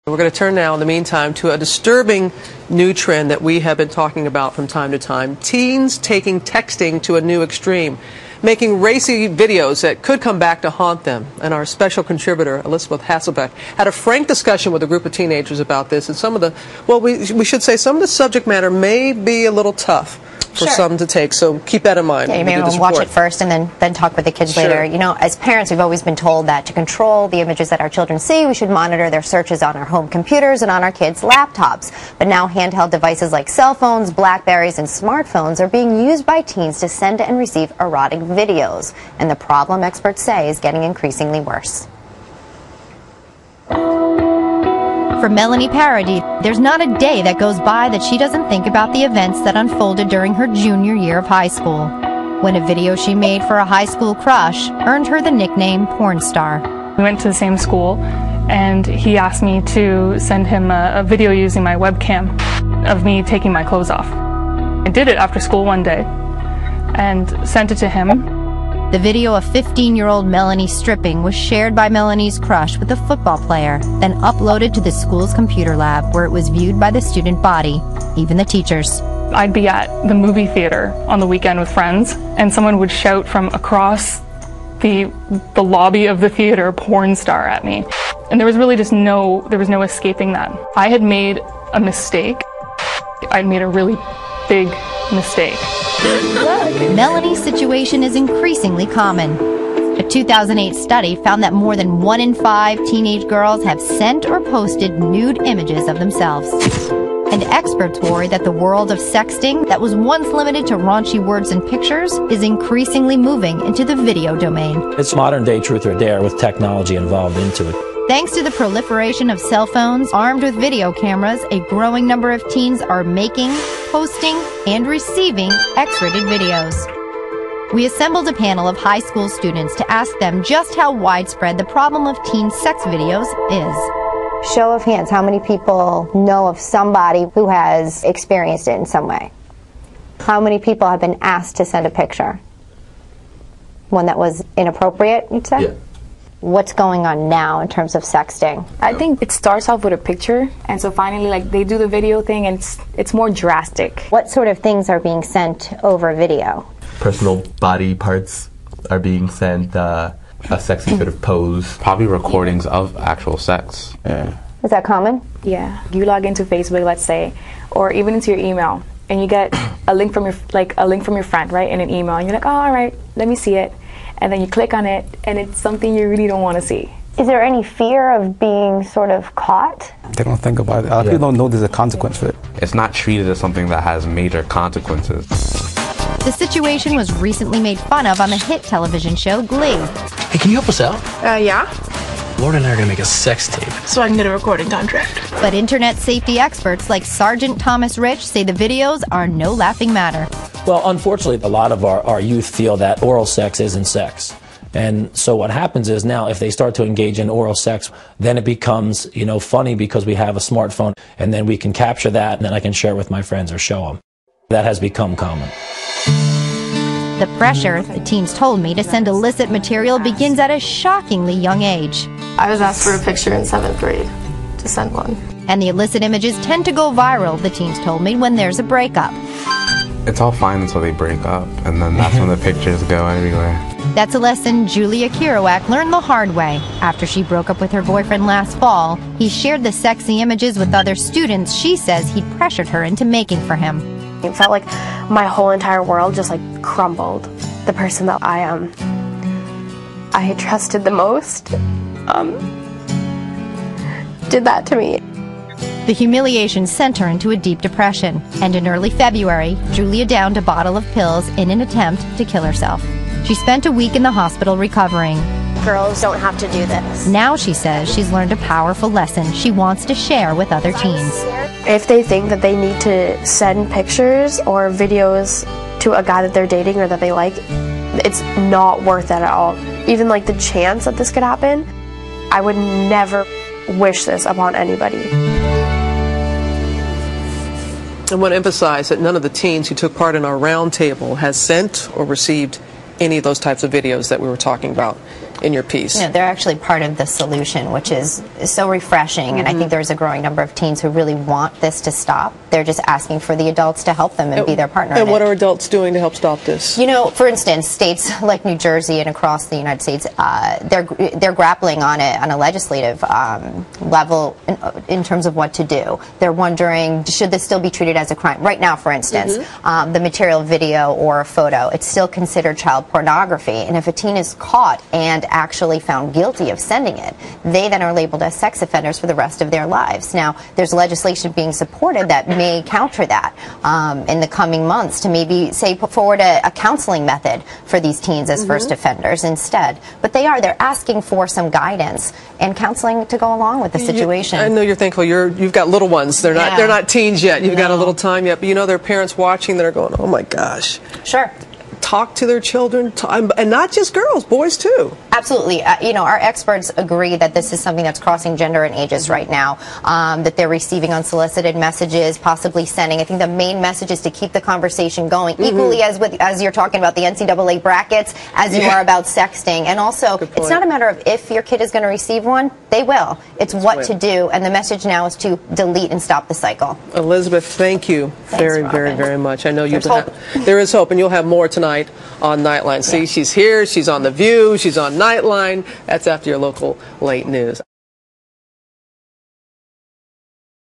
We're going to turn now, in the meantime, to a disturbing new trend that we have been talking about from time to time. Teens taking texting to a new extreme, making racy videos that could come back to haunt them. And our special contributor, Elizabeth Hasselbeck, had a frank discussion with a group of teenagers about this. And some of the, well, we should say some of the subject matter may be a little tough for some to take, so keep that in mind. Yeah, you may want to watch it first and then talk with the kids later. You know, as parents, we've always been told that to control the images that our children see, we should monitor their searches on our home computers and on our kids' laptops. But now handheld devices like cell phones, Blackberries, and smartphones are being used by teens to send and receive erotic videos. And the problem, experts say, is getting increasingly worse. For Melanie Paradis, there's not a day that goes by that she doesn't think about the events that unfolded during her junior year of high school, when a video she made for a high school crush earned her the nickname Porn Star. We went to the same school, and he asked me to send him a video using my webcam of me taking my clothes off. I did it after school one day and sent it to him. The video of 15-year-old Melanie stripping was shared by Melanie's crush with a football player, then uploaded to the school's computer lab, where it was viewed by the student body, even the teachers. I'd be at the movie theater on the weekend with friends, and someone would shout from across the lobby of the theater, "Porn Star," at me. And there was really just no escaping that. I had made a mistake. I'd made a really big mistake. Melanie's situation is increasingly common. A 2008 study found that more than 1 in 5 teenage girls have sent or posted nude images of themselves. And experts worry that the world of sexting that was once limited to raunchy words and pictures is increasingly moving into the video domain. It's modern day truth or dare with technology involved into it. Thanks to the proliferation of cell phones armed with video cameras, a growing number of teens are making, posting, and receiving X-rated videos. We assembled a panel of high school students to ask them just how widespread the problem of teen sex videos is. Show of hands, how many people know of somebody who has experienced it in some way? How many people have been asked to send a picture? One that was inappropriate, you'd say? Yeah. What's going on now in terms of sexting? I think it starts off with a picture, and so finally, like, they do the video thing, and it's more drastic. What sort of things are being sent over video? Personal body parts are being sent, a sexy sort of pose. Probably recordings of actual sex. Yeah. Is that common? Yeah. You log into Facebook, let's say, or even into your email, and you get a link from your friend, right, in an email, and you're like, oh, all right, let me see it. And then you click on it, and it's something you really don't want to see. Is there any fear of being sort of caught? They don't think about it. People don't know there's a consequence for it. It's not treated as something that has major consequences. The situation was recently made fun of on the hit television show Glee. Hey, can you help us out? Yeah. Lauren and I are gonna make a sex tape. So I can get a recording contract. But internet safety experts like Sergeant Thomas Rich say the videos are no laughing matter. Well, unfortunately, a lot of our youth feel that oral sex isn't sex. And so what happens is now if they start to engage in oral sex, then it becomes, funny because we have a smartphone, and then we can capture that, and then I can share it with my friends or show them. That has become common. The pressure, the teens told me, to send illicit material begins at a shockingly young age. I was asked for a picture in 7th grade to send one. And the illicit images tend to go viral, the teens told me, when there's a breakup. It's all fine until they break up, and then that's when the pictures go everywhere. That's a lesson Julia Kirouac learned the hard way. After she broke up with her boyfriend last fall, he shared the sexy images with other students she says he'd pressured her into making for him. It felt like my whole entire world just crumbled. The person that I had trusted the most did that to me. The humiliation sent her into a deep depression, and in early February, Julia downed a bottle of pills in an attempt to kill herself. She spent a week in the hospital recovering. Girls don't have to do this. Now she says she's learned a powerful lesson she wants to share with other teens. If they think that they need to send pictures or videos to a guy that they're dating or that they like, it's not worth it at all. Even the chance that this could happen, I would never wish this upon anybody. I want to emphasize that none of the teens who took part in our roundtable has sent or received any of those types of videos that we were talking about in your piece. You know, they're actually part of the solution, which is so refreshing, and I think there's a growing number of teens who really want this to stop. They're just asking for the adults to help them and be their partner. And what are adults doing to help stop this? You know, for instance, states like New Jersey and across the United States, they're grappling on it on a legislative level in terms of what to do. They're wondering, should this still be treated as a crime? Right now, for instance, the material, video or a photo, it's still considered child pornography, and if a teen is caught and actually found guilty of sending it, they then are labeled as sex offenders for the rest of their lives. Now, there's legislation being supported that may counter that in the coming months to maybe, say, put forward a counseling method for these teens as first offenders instead. But they're asking for some guidance and counseling to go along with the situation. I know you're thankful. You've got little ones. They're not teens yet. You've got a little time yet. But you know, there are parents watching that are going, oh my gosh. Sure. Talk to their children, and not just girls, boys too. Absolutely. You know, our experts agree that this is something that's crossing gender and ages right now, that they're receiving unsolicited messages, possibly sending. I think the main message is to keep the conversation going, equally as you're talking about the NCAA brackets, as you are about sexting. And also, it's not a matter of if your kid is going to receive one, they will. It's what to do, and the message now is to delete and stop the cycle. Elizabeth, thank you very much. I know there is hope, and you'll have more tonight on Nightline. See, she's here, she's on The View, she's on Nightline. That's after your local late news.